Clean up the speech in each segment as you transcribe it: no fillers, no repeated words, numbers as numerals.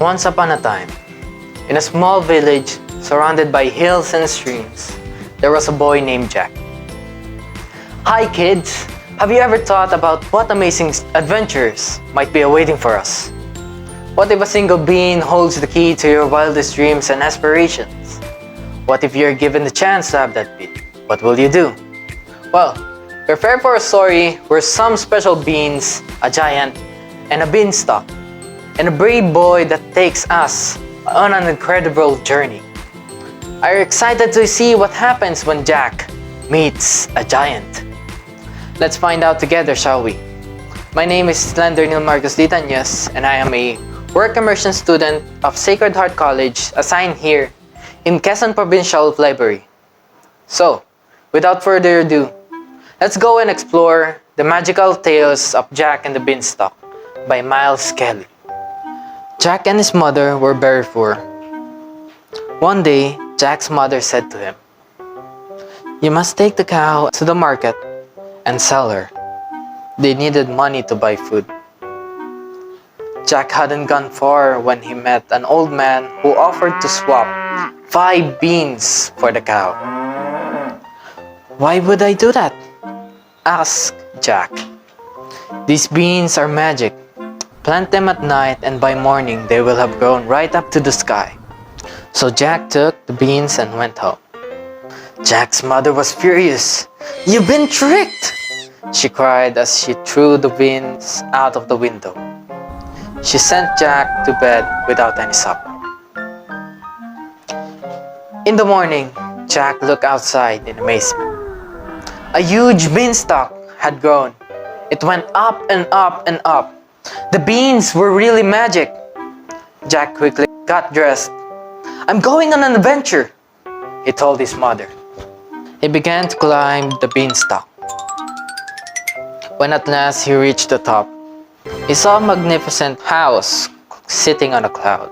Once upon a time, in a small village surrounded by hills and streams, there was a boy named Jack. Hi kids! Have you ever thought about what amazing adventures might be awaiting for us? What if a single bean holds the key to your wildest dreams and aspirations? What if you're given the chance to have that bean? What will you do? Well, prepare for a story where some special beans, a giant, and a beanstalk, and a brave boy that takes us on an incredible journey. Are you excited to see what happens when Jack meets a giant? Let's find out together, shall we? My name is Slender Neil Marcos Ditanyas, and I am a work immersion student of Sacred Heart College assigned here in Quezon Provincial Library. So, without further ado, let's go and explore the magical tales of Jack and the Beanstalk by Miles Kelly. Jack and his mother were very poor. One day, Jack's mother said to him, "You must take the cow to the market and sell her." They needed money to buy food. Jack hadn't gone far when he met an old man who offered to swap 5 beans for the cow. "Why would I do that?" asked Jack. "These beans are magic. Plant them at night and by morning they will have grown right up to the sky." So Jack took the beans and went home. Jack's mother was furious. "You've been tricked!" she cried as she threw the beans out of the window. She sent Jack to bed without any supper. In the morning, Jack looked outside in amazement. A huge beanstalk had grown. It went up and up and up. The beans were really magic. Jack quickly got dressed. "I'm going on an adventure," he told his mother. He began to climb the beanstalk. When at last he reached the top, he saw a magnificent house sitting on a cloud.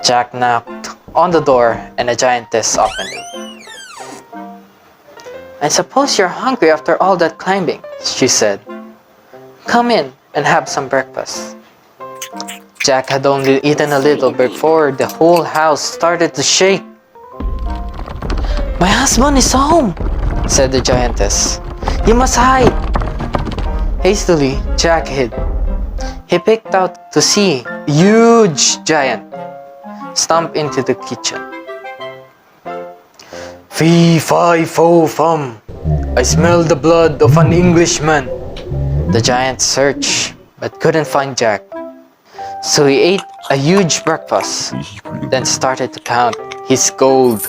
Jack knocked on the door and a giantess opened it. "I suppose you're hungry after all that climbing," she said. "Come in and have some breakfast." Jack had only eaten a little before the whole house started to shake. "My husband is home," said the giantess. "You must hide." Hastily, Jack hid. He peeked out to see a huge giant stomp into the kitchen. "Fee, fi, fo, fum. I smell the blood of an Englishman." The giant searched but couldn't find Jack. So he ate a huge breakfast, then started to count his gold.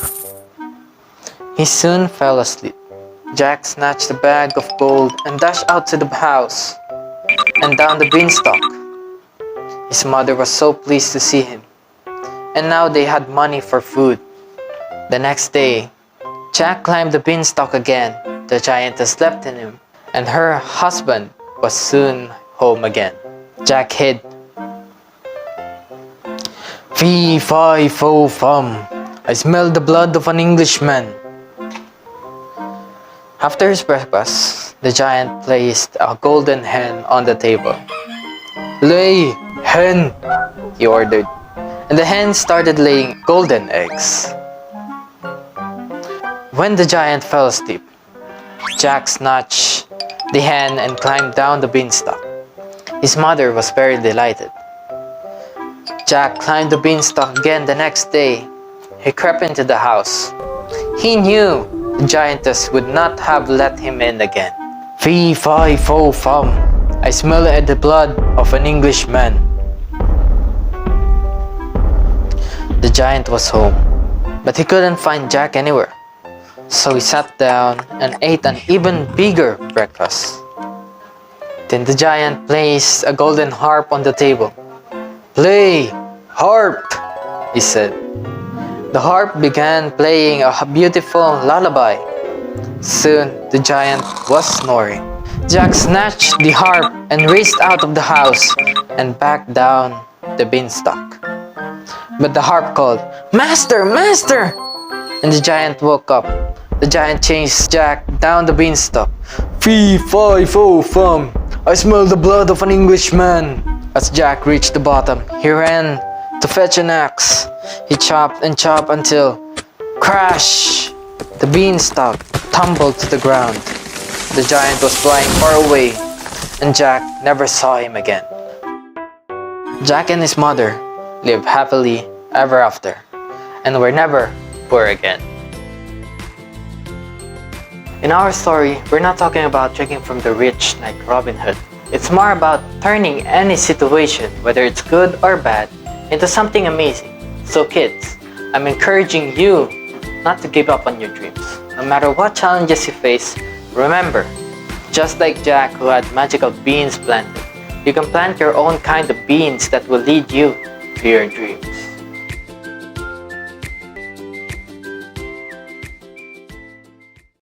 He soon fell asleep. Jack snatched a bag of gold and dashed out to the house and down the beanstalk. His mother was so pleased to see him, and now they had money for food. The next day, Jack climbed the beanstalk again. The giantess slept in him, and her husband was soon home again. Jack hid. "Fee, fi, fo, fum. I smell the blood of an Englishman." After his breakfast, the giant placed a golden hen on the table. "Lay, hen," he ordered, and the hen started laying golden eggs. When the giant fell asleep, Jack snatched the hen and climbed down the beanstalk. His mother was very delighted. Jack climbed the beanstalk again the next day. He crept into the house. He knew the giantess would not have let him in again. "Fee, fi, fo, fum. I smell the blood of an Englishman." The giant was home, but he couldn't find Jack anywhere. So he sat down and ate an even bigger breakfast. Then the giant placed a golden harp on the table. "Play, harp," he said. The harp began playing a beautiful lullaby. Soon, the giant was snoring. Jack snatched the harp and raced out of the house and back down the beanstalk. But the harp called, "Master, master!" And the giant woke up. The giant chased Jack down the beanstalk. "Fee, fi, fo, fum. I smell the blood of an Englishman. As Jack reached the bottom, he ran to fetch an axe. He chopped and chopped until, crash! The beanstalk tumbled to the ground. The giant was flying far away, and Jack never saw him again. Jack and his mother lived happily ever after, and were never poor again. In our story, we're not talking about drinking from the rich like Robin Hood. It's more about turning any situation, whether it's good or bad, into something amazing. So kids, I'm encouraging you not to give up on your dreams. No matter what challenges you face, remember, just like Jack who had magical beans planted, you can plant your own kind of beans that will lead you to your dreams.